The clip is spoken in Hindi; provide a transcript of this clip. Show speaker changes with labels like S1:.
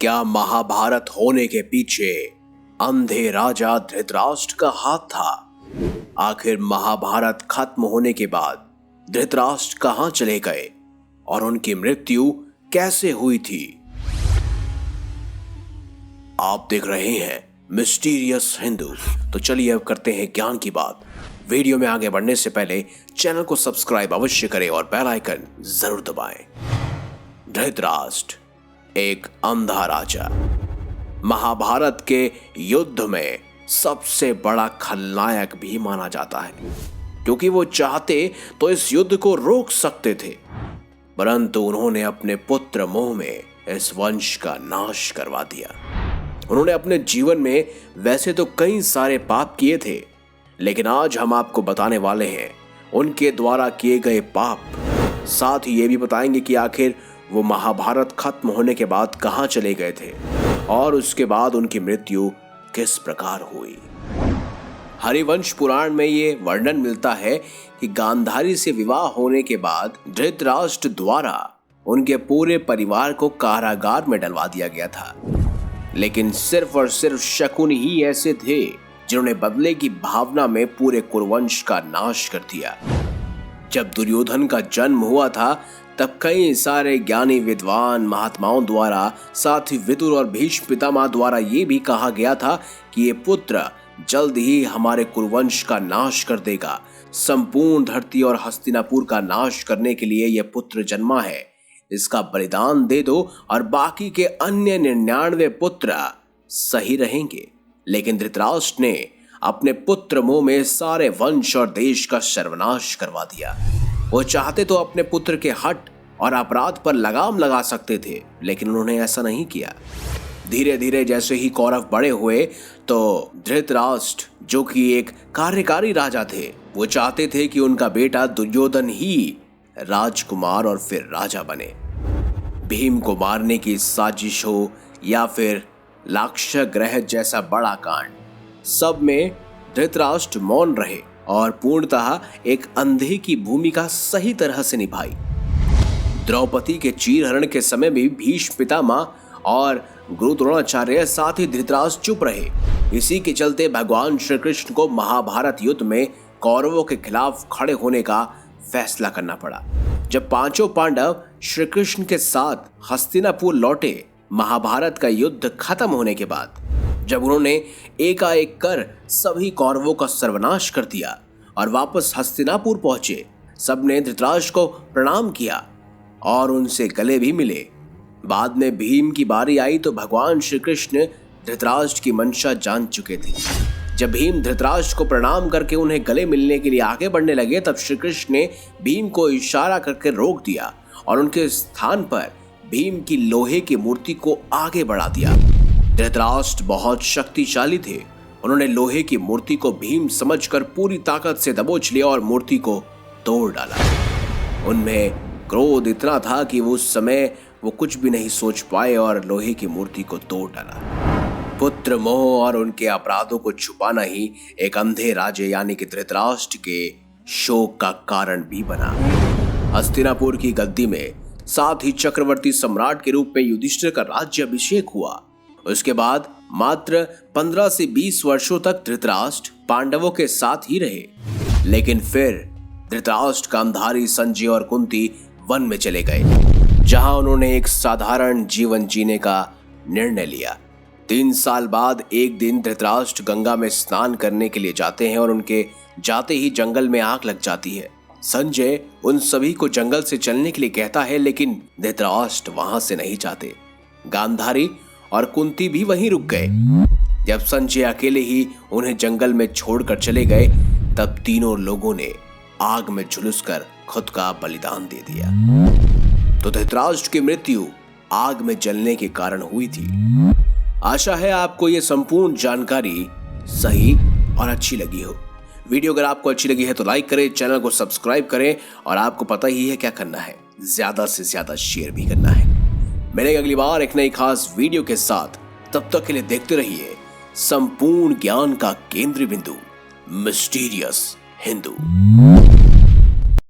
S1: क्या महाभारत होने के पीछे अंधे राजा धृतराष्ट्र का हाथ था? आखिर महाभारत खत्म होने के बाद धृतराष्ट्र कहां चले गए और उनकी मृत्यु कैसे हुई थी? आप देख रहे हैं मिस्टीरियस हिंदू। तो चलिए अब करते हैं ज्ञान की बात। वीडियो में आगे बढ़ने से पहले चैनल को सब्सक्राइब अवश्य करें और बेल आइकन जरूर दबाएं। धृतराष्ट्र एक अंधा राजा, महाभारत के युद्ध में सबसे बड़ा खलनायक भी माना जाता है, क्योंकि वो चाहते तो इस युद्ध को रोक सकते थे, परंतु उन्होंने अपने पुत्र मोह में इस वंश का नाश करवा दिया। उन्होंने अपने जीवन में वैसे तो कई सारे पाप किए थे, लेकिन आज हम आपको बताने वाले हैं उनके द्वारा किए गए पाप। साथ ही ये भी बताएंगे कि आखिर वो महाभारत खत्म होने के बाद कहां चले गए थे और उसके बाद उनकी मृत्यु किस प्रकार हुई। हरिवंश पुराण में ये वर्णन मिलता है कि गांधारी से विवाह होने के बाद धृतराष्ट्र द्वारा उनके पूरे परिवार को कारागार में डलवा दिया गया था, लेकिन सिर्फ और सिर्फ शकुन ही ऐसे थे जिन्होंने बदले की भावना में पूरे कुरुवंश का नाश कर दिया। जब दुर्योधन का जन्म हुआ था तब कई सारे ज्ञानी विद्वान महात्माओं द्वारा, साथ ही विदुर और भीष्म पितामह द्वारा ये भी कहा गया था कि ये पुत्र जल्द ही हमारे कुरुवंश का नाश कर देगा। संपूर्ण धरती और हस्तिनापुर का नाश करने के लिए यह पुत्र जन्मा है, इसका बलिदान दे दो और बाकी के अन्य 99 पुत्र सही रहेंगे। लेकिन धृतराष्ट्र ने अपने पुत्र मोह में सारे वंश और देश का सर्वनाश करवा दिया। वो चाहते तो अपने पुत्र के हट और अपराध पर लगाम लगा सकते थे, लेकिन उन्होंने ऐसा नहीं किया। धीरे धीरे जैसे ही कौरव बड़े हुए तो धृतराष्ट्र, जो कि एक कार्यकारी राजा थे, वो चाहते थे कि उनका बेटा दुर्योधन ही राजकुमार और फिर राजा बने। भीम को मारने की साजिश हो या फिर लाक्षागृह जैसा बड़ा कांड, सब में धृतराष्ट्र मौन रहे और पूर्णतः एक अंधे की भूमिका सही तरह से निभाई। द्रौपदी के चीरहरण के समय भी भीष्म पितामह और गुरु द्रोणाचार्य साथ ही धृतराष्ट्र चुप रहे। इसी के चलते भगवान श्री कृष्ण को महाभारत युद्ध में कौरवों के खिलाफ खड़े होने का फैसला करना पड़ा। जब पांचों पांडव श्री कृष्ण के साथ हस्तिनापुर लौटे, महाभारत का युद्ध खत्म होने के बाद, जब उन्होंने एकाएक कर सभी कौरवों का सर्वनाश कर दिया और वापस हस्तिनापुर पहुंचे, सबने धृतराष्ट्र को प्रणाम किया और उनसे गले भी मिले। बाद में भीम की बारी आई तो भगवान श्री कृष्ण धृतराष्ट्र की मंशा जान चुके थे। जब भीम धृतराष्ट्र को प्रणाम करके उन्हें गले मिलने के लिए आगे बढ़ने लगे, तब श्री कृष्ण ने भीम को इशारा करके रोक दिया और उनके स्थान पर भीम की लोहे की मूर्ति को आगे बढ़ा दिया। धृतराष्ट्र बहुत शक्तिशाली थे। उन्होंने लोहे की मूर्ति को भीम समझकर पूरी ताकत से दबोच लिया और मूर्ति को तोड़ डाला। उनमें क्रोध इतना था कि उस समय वो कुछ भी नहीं सोच पाए और लोहे की मूर्ति को तोड़ डाला। पुत्र मोह और उनके अपराधों को छुपाना ही एक अंधे राजे यानी कि धृतराष्ट्र के शोक का कारण भी बना। हस्तिनापुर की गद्दी में साथ ही चक्रवर्ती सम्राट के रूप में युधिष्ठिर का राज्याभिषेक हुआ। उसके बाद मात्र 15 से 20 वर्षों तक धृतराष्ट्र पांडवों के साथ ही रहे, लेकिन फिर धृतराष्ट्र गांधारी, संजय और कुंती वन में चले गए, जहां उन्होंने एक साधारण जीवन जीने का निर्णय लिया। 3 साल बाद एक दिन धृतराष्ट्र गंगा में स्नान करने के लिए जाते हैं और उनके जाते ही जंगल में आग लग जाती है। संजय उन सभी को जंगल से चलने के लिए कहता है, लेकिन धृतराष्ट्र वहां से नहीं जाते। गांधारी और कुंती भी वहीं रुक गए। जब संजय अकेले ही उन्हें जंगल में छोड़कर चले गए, तब तीनों लोगों ने आग में झुलसकर खुद का बलिदान दे दिया। तो धृतराष्ट्र की मृत्यु आग में जलने के कारण हुई थी। आशा है आपको यह संपूर्ण जानकारी सही और अच्छी लगी हो। वीडियो अगर आपको अच्छी लगी है तो लाइक करें, चैनल को सब्सक्राइब करें और आपको पता ही है क्या करना है, ज्यादा से ज्यादा शेयर भी करना है। मिलेंगे अगली बार एक नई खास वीडियो के साथ। तब तक के लिए देखते रहिए संपूर्ण ज्ञान का केंद्र बिंदु मिस्टीरियस हिंदू।